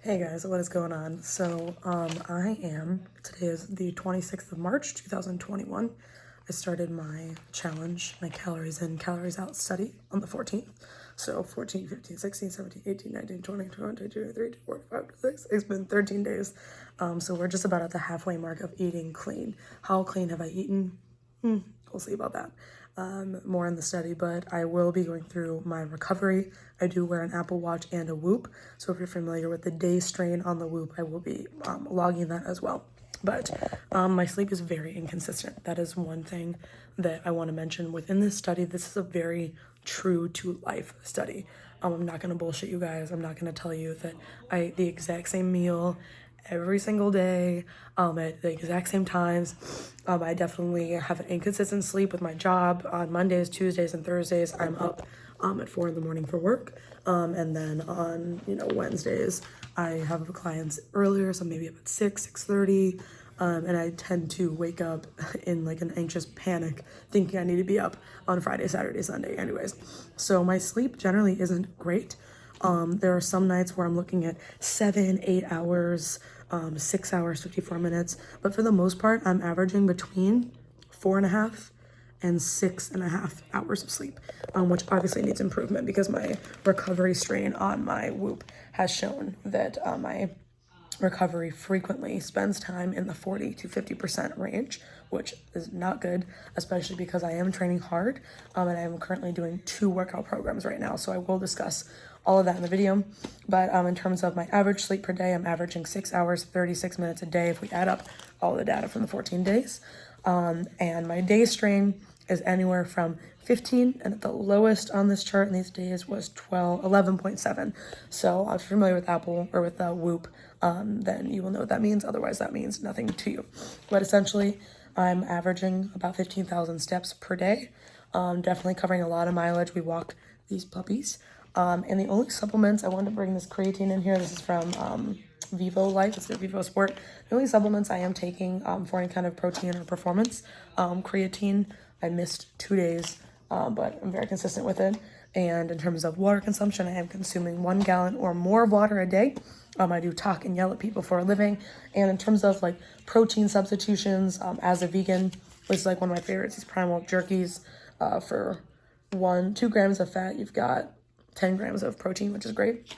Hey guys, what is going on? Today is the 26th of March, 2021. I started my challenge, my calories in, calories out study on the 14th. So 14, 15, 16, 17, 18, 19, 20, 21, 22, 23, 24, 25, 26. It's been 13 days. So we're just about at the halfway mark of eating clean. How clean have I eaten? We'll see about that. More in the study, but I will be going through my recovery. I do wear an Apple Watch and a Whoop, so if you're familiar with the day strain on the Whoop, I will be logging that as well. But my sleep is very inconsistent. That is one thing that I want to mention within this study. This is a very true to life study. I'm not going to bullshit you guys. I'm not going to tell you that I ate the exact same meal every single day at the exact same times. I definitely have an inconsistent sleep with my job. On Mondays, Tuesdays, and Thursdays, I'm up at 4 in the morning for work. And then on, Wednesdays, I have clients earlier, so maybe up at 6:30. And I tend to wake up in like an anxious panic thinking I need to be up on Friday, Saturday, Sunday anyways. So my sleep generally isn't great. There are some nights where I'm looking at 7, 8 hours, 6 hours, 54 minutes. But for the most part, I'm averaging between 4.5 and 6.5 hours of sleep, which obviously needs improvement because my recovery strain on my Whoop has shown that my recovery frequently spends time in the 40 to 50% range, which is not good, especially because I am training hard, and I am currently doing 2 workout programs right now. So I will discuss all of that in the video. But in terms of my average sleep per day, I'm averaging 6 hours, 36 minutes a day if we add up all the data from the 14 days. And my day strain is anywhere from 15, and at the lowest on this chart in these days was 11.7. So if you're familiar with Apple or with Whoop, then you will know what that means. Otherwise, that means nothing to you. But essentially, I'm averaging about 15,000 steps per day. Definitely covering a lot of mileage. We walk these puppies. And the only supplements, I wanted to bring this creatine in here. This is from Vivo Life. It's the Vivo Sport. The only supplements I am taking for any kind of protein or performance, creatine. I missed 2 days, but I'm very consistent with it. And in terms of water consumption, I am consuming 1 gallon or more of water a day. I do talk and yell at people for a living. And in terms of like protein substitutions, as a vegan, this is like one of my favorites. These Primal jerkies, for 2 grams of fat, you've got 10 grams of protein, which is great.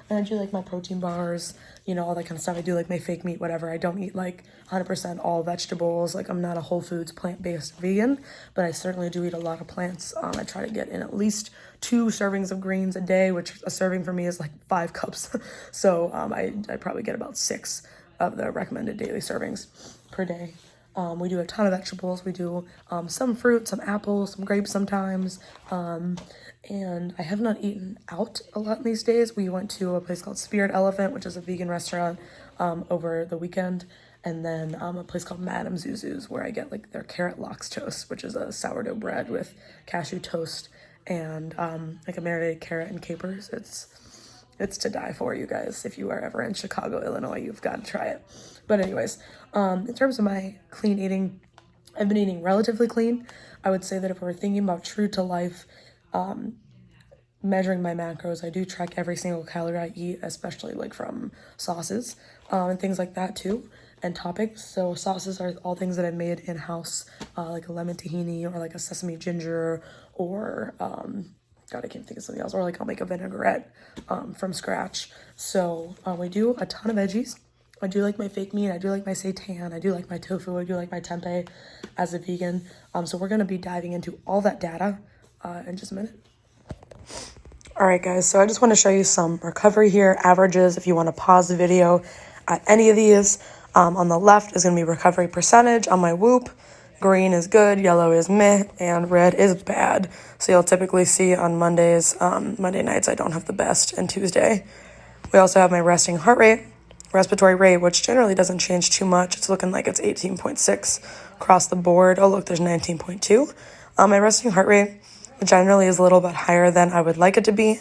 And I do like my protein bars, all that kind of stuff. I do like my fake meat, whatever. I don't eat like 100% all vegetables. Like I'm not a whole foods plant-based vegan, but I certainly do eat a lot of plants. I try to get in at least 2 servings of greens a day, which a serving for me is like 5 cups. So I probably get about 6 of the recommended daily servings per day. We do a ton of vegetables. We do some fruit, some apples, some grapes sometimes. And I have not eaten out a lot these days. We went to a place called Spirit Elephant, which is a vegan restaurant, over the weekend. And then a place called Madame Zuzu's, where I get like their carrot lox toast, which is a sourdough bread with cashew toast and like a marinated carrot and capers. It's to die for, you guys. If you are ever in Chicago, Illinois, you've got to try it. But anyways, in terms of my clean eating, I've been eating relatively clean. I would say that if we're thinking about true to life, measuring my macros, I do track every single calorie I eat, especially like from sauces, and things like that too, and toppings. So sauces are all things that I've made in-house, like a lemon tahini or like a sesame ginger or, God, I can't think of something else. Or like I'll make a vinaigrette from scratch. So we do a ton of veggies. I do like my fake meat. I do like my seitan. I do like my tofu. I do like my tempeh as a vegan. So we're going to be diving into all that data in just a minute. All right, guys. So I just want to show you some recovery here, averages. If you want to pause the video at any of these, on the left is going to be recovery percentage on my Whoop. Green is good, yellow is meh, and red is bad. So you'll typically see on Mondays, Monday nights, I don't have the best, and Tuesday. We also have my resting heart rate, respiratory rate, which generally doesn't change too much. It's looking like it's 18.6 across the board. Oh, look, there's 19.2. My resting heart rate generally is a little bit higher than I would like it to be.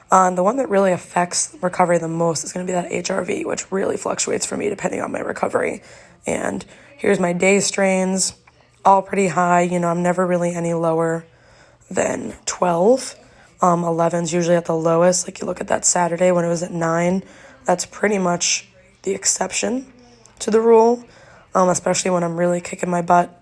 The one that really affects recovery the most is going to be that HRV, which really fluctuates for me depending on my recovery. And here's my day strains, all pretty high. I'm never really any lower than 12. 11's usually at the lowest. Like you look at that Saturday when it was at 9, That's pretty much the exception to the rule, especially when I'm really kicking my butt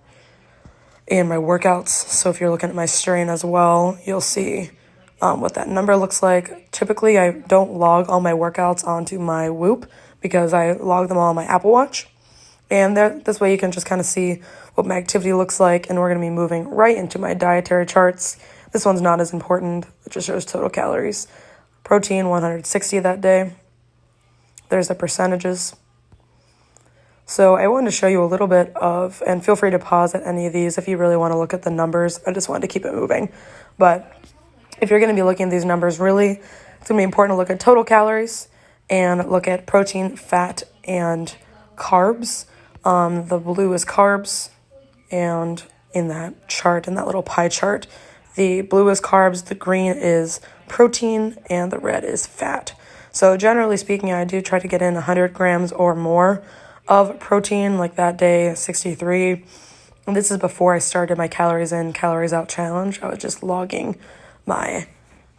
in my workouts. So if you're looking at my strain as well, you'll see what that number looks like. Typically, I don't log all my workouts onto my Whoop because I log them all on my Apple Watch. And this way you can just kind of see what my activity looks like, and we're going to be moving right into my dietary charts. This one's not as important. It just shows total calories. Protein, 160 that day. There's the percentages. So I wanted to show you a little bit of, and feel free to pause at any of these if you really want to look at the numbers. I just wanted to keep it moving. But if you're going to be looking at these numbers, really, it's going to be important to look at total calories and look at protein, fat, and carbs. The blue is carbs, and in that chart, in that little pie chart, the blue is carbs, the green is protein, and the red is fat. So generally speaking, I do try to get in 100 grams or more of protein, like that day, 63. And this is before I started my calories in, calories out challenge. I was just logging my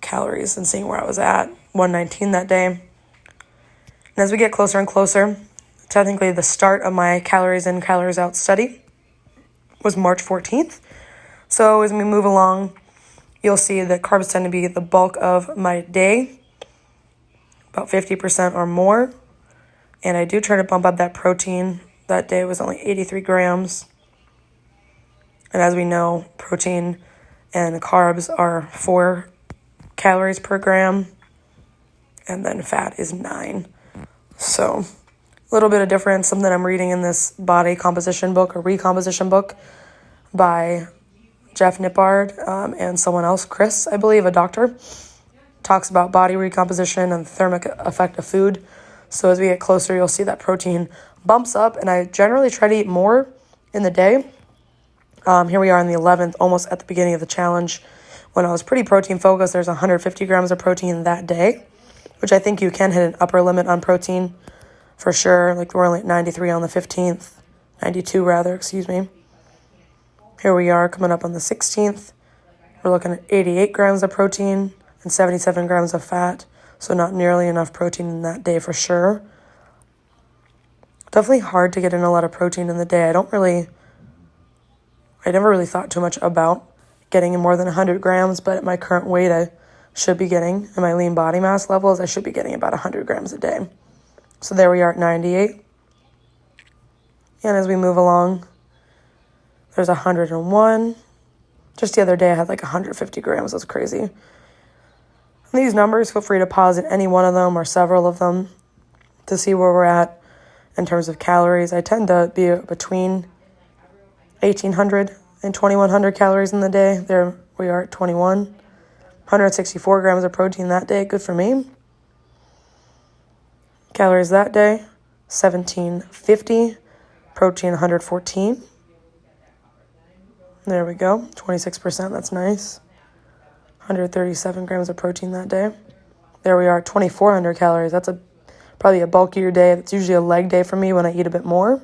calories and seeing where I was at, 119 that day. And as we get closer and closer, technically the start of my calories in, calories out study was March 14th. So as we move along, you'll see that carbs tend to be the bulk of my day, about 50% or more. And I do try to bump up that protein. That day was only 83 grams. And as we know, protein and carbs are 4 calories per gram. And then fat is 9. So a little bit of difference, something I'm reading in this body composition book or recomposition book by Jeff Nippard and someone else, Chris, I believe, a doctor, talks about body recomposition and the thermic effect of food. So as we get closer, you'll see that protein bumps up, and I generally try to eat more in the day. Here we are on the 11th, almost at the beginning of the challenge. When I was pretty protein focused, there's 150 grams of protein that day, which I think you can hit an upper limit on protein for sure. Like we're only at 93 on the 15th, 92 rather, excuse me. Here we are coming up on the 16th. We're looking at 88 grams of protein and 77 grams of fat. So not nearly enough protein in that day for sure. Definitely hard to get in a lot of protein in the day. I never really thought too much about getting in more than 100 grams, but at my current weight, I should be getting, in my lean body mass levels, I should be getting about 100 grams a day. So there we are at 98. And as we move along, there's 101. Just the other day, I had like 150 grams. That's crazy. And these numbers, feel free to pause at any one of them or several of them to see where we're at in terms of calories. I tend to be between 1,800 and 2,100 calories in the day. There we are at 21. 164 grams of protein that day. Good for me. Calories that day, 1,750. Protein, 114. There we go. 26%. That's nice. 137 grams of protein that day. There we are, 2,400 calories. That's probably a bulkier day. That's usually a leg day for me when I eat a bit more.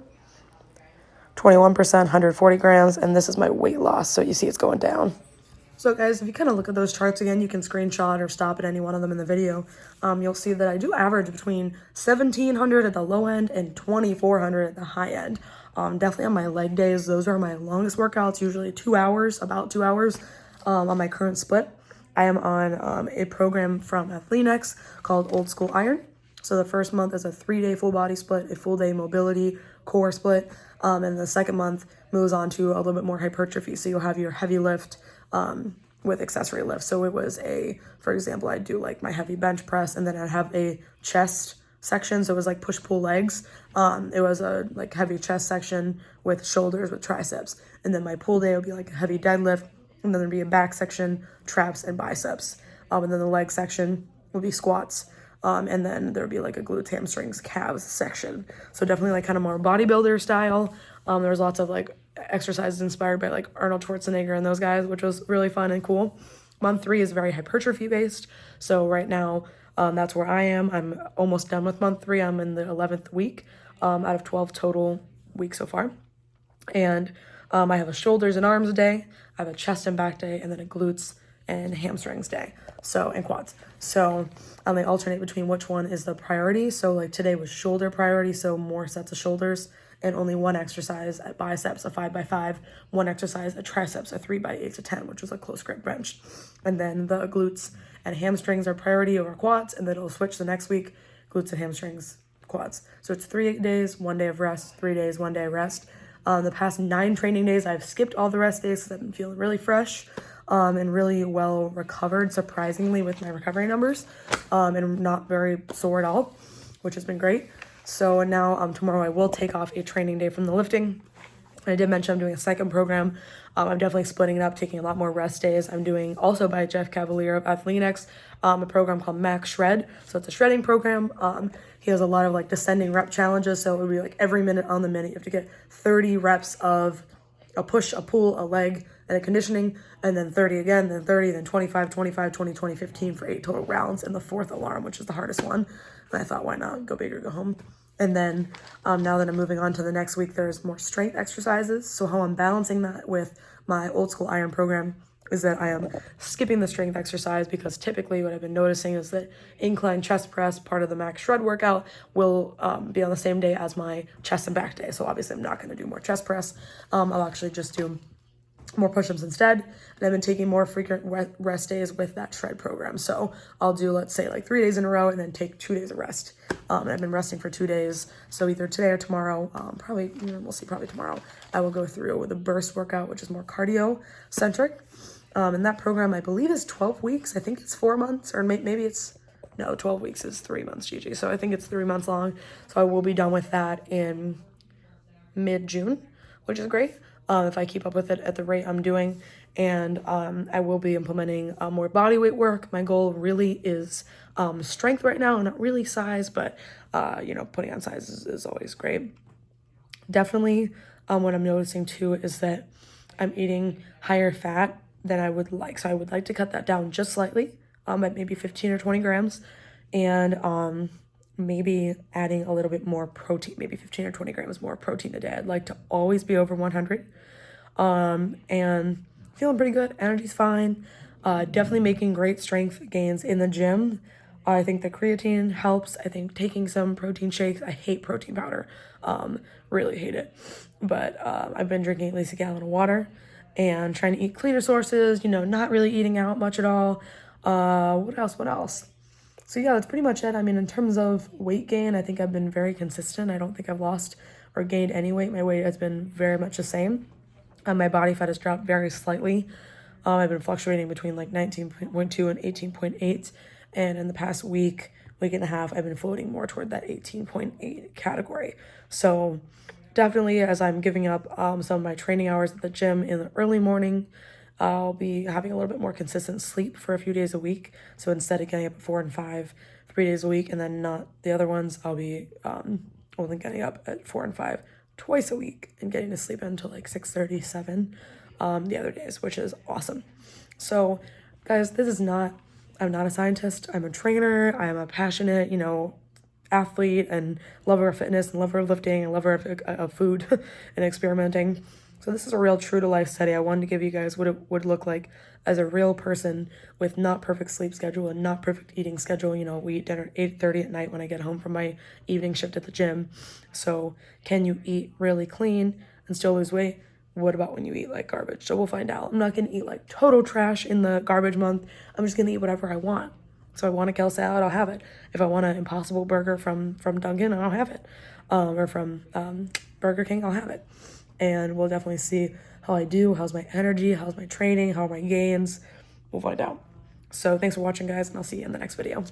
21%, 140 grams, and this is my weight loss. So you see it's going down. So guys, if you kind of look at those charts again, you can screenshot or stop at any one of them in the video. You'll see that I do average between 1,700 at the low end and 2,400 at the high end. Definitely on my leg days, those are my longest workouts, usually 2 hours, about 2 hours on my current split. I am on a program from Athlenex called Old School Iron. So the first month is a 3-day full body split, a full day mobility core split. And the second month moves on to a little bit more hypertrophy. So you'll have your heavy lift with accessory lift. So it was for example, I'd do like my heavy bench press, and then I'd have a chest section. So it was like push-pull legs. It was a like heavy chest section with shoulders, with triceps. And then my pull day would be like a heavy deadlift. And then there'd be a back section, traps, and biceps. And then the leg section would be squats. And then there'd be like a glutes, hamstrings, calves section. So definitely like kind of more bodybuilder style. There was lots of like exercises inspired by like Arnold Schwarzenegger and those guys, which was really fun and cool. Month 3 is very hypertrophy based. So right now, that's where I am. I'm almost done with month 3. I'm in the 11th week out of 12 total weeks so far. And I have a shoulders and arms day. I have a chest and back day, and then a glutes and hamstrings day, so, and quads. So they alternate between which one is the priority. So like today was shoulder priority, so more sets of shoulders, and only one exercise at biceps, a 5x5, one exercise at triceps, a 3x8 to 10, which was a close grip bench. And then the glutes and hamstrings are priority over quads, and then it'll switch the next week, glutes and hamstrings, quads. So it's 3 days, 1 day of rest, 3 days, 1 day of rest. The past 9 training days, I've skipped all the rest days because I've been feeling really fresh and really well recovered, surprisingly, with my recovery numbers, and not very sore at all, which has been great. So now tomorrow I will take off a training day from the lifting. I did mention I'm doing a second program. I'm definitely splitting it up, taking a lot more rest days. I'm doing also by Jeff Cavaliere of Athlenex, a program called Max Shred. So it's a shredding program. He has a lot of like descending rep challenges. So it would be like every minute on the minute, you have to get 30 reps of a push, a pull, a leg, and a conditioning, and then 30 again, then 30, then 25, 25, 20, 20, 15 for 8 total rounds, and the 4th alarm, which is the hardest one. And I thought, why not? Go big or go home. And then now that I'm moving on to the next week, there's more strength exercises. So how I'm balancing that with my old school iron program is that I am skipping the strength exercise, because typically what I've been noticing is that incline chest press, part of the max shred workout, will be on the same day as my chest and back day. So obviously I'm not going to do more chest press. I'll actually just do more push-ups instead. And I've been taking more frequent rest days with that shred program. So I'll do, let's say, like 3 days in a row and then take 2 days of rest. And I've been resting for 2 days. So either today or tomorrow, probably tomorrow, I will go through the burst workout, which is more cardio centric. And that program, I believe, is 12 weeks. I think it's 4 months, or maybe it's, no, 12 weeks is 3 months, Gigi. So I think it's 3 months long. So I will be done with that in mid-June, which is great. If I keep up with it at the rate I'm doing. And I will be implementing more body weight work. My goal really is strength right now, not really size, but putting on size is always great. Definitely what I'm noticing too is that I'm eating higher fat than I would like. So I would like to cut that down just slightly, at maybe 15 or 20 grams, and maybe adding a little bit more protein, maybe 15 or 20 grams more protein a day. I'd like to always be over 100, and feeling pretty good. Energy's fine. Definitely making great strength gains in the gym. I think the creatine helps. I think taking some protein shakes. I hate protein powder. Really hate it. But I've been drinking at least a gallon of water and trying to eat cleaner sources, not really eating out much at all. What else? So yeah, that's pretty much it. I mean, in terms of weight gain, I think I've been very consistent. I don't think I've lost or gained any weight. My weight has been very much the same. My body fat has dropped very slightly. I've been fluctuating between like 19.2 and 18.8. And in the past week and a half, I've been floating more toward that 18.8 category. So definitely, as I'm giving up some of my training hours at the gym in the early morning, I'll be having a little bit more consistent sleep for a few days a week. So instead of getting up at 4 and 5, 3 days a week, and then not the other ones, I'll be only getting up at 4 and 5 twice a week and getting to sleep until like 6:30, 7 the other days, which is awesome. So guys, I'm not a scientist. I'm a trainer. I'm a passionate, athlete and lover of fitness and lover of lifting and lover of food and experimenting. So this is a real true to life study. I wanted to give you guys what it would look like as a real person with not perfect sleep schedule and not perfect eating schedule. We eat dinner at 8:30 at night when I get home from my evening shift at the gym. So can you eat really clean and still lose weight? What about when you eat like garbage? So we'll find out. I'm not going to eat like total trash in the garbage month. I'm just going to eat whatever I want. So I want a kale salad, I'll have it. If I want an Impossible Burger from Dunkin', I'll have it. Or from Burger King, I'll have it. And we'll definitely see how I do, how's my energy, how's my training, how are my gains. We'll find out. So thanks for watching, guys, and I'll see you in the next video.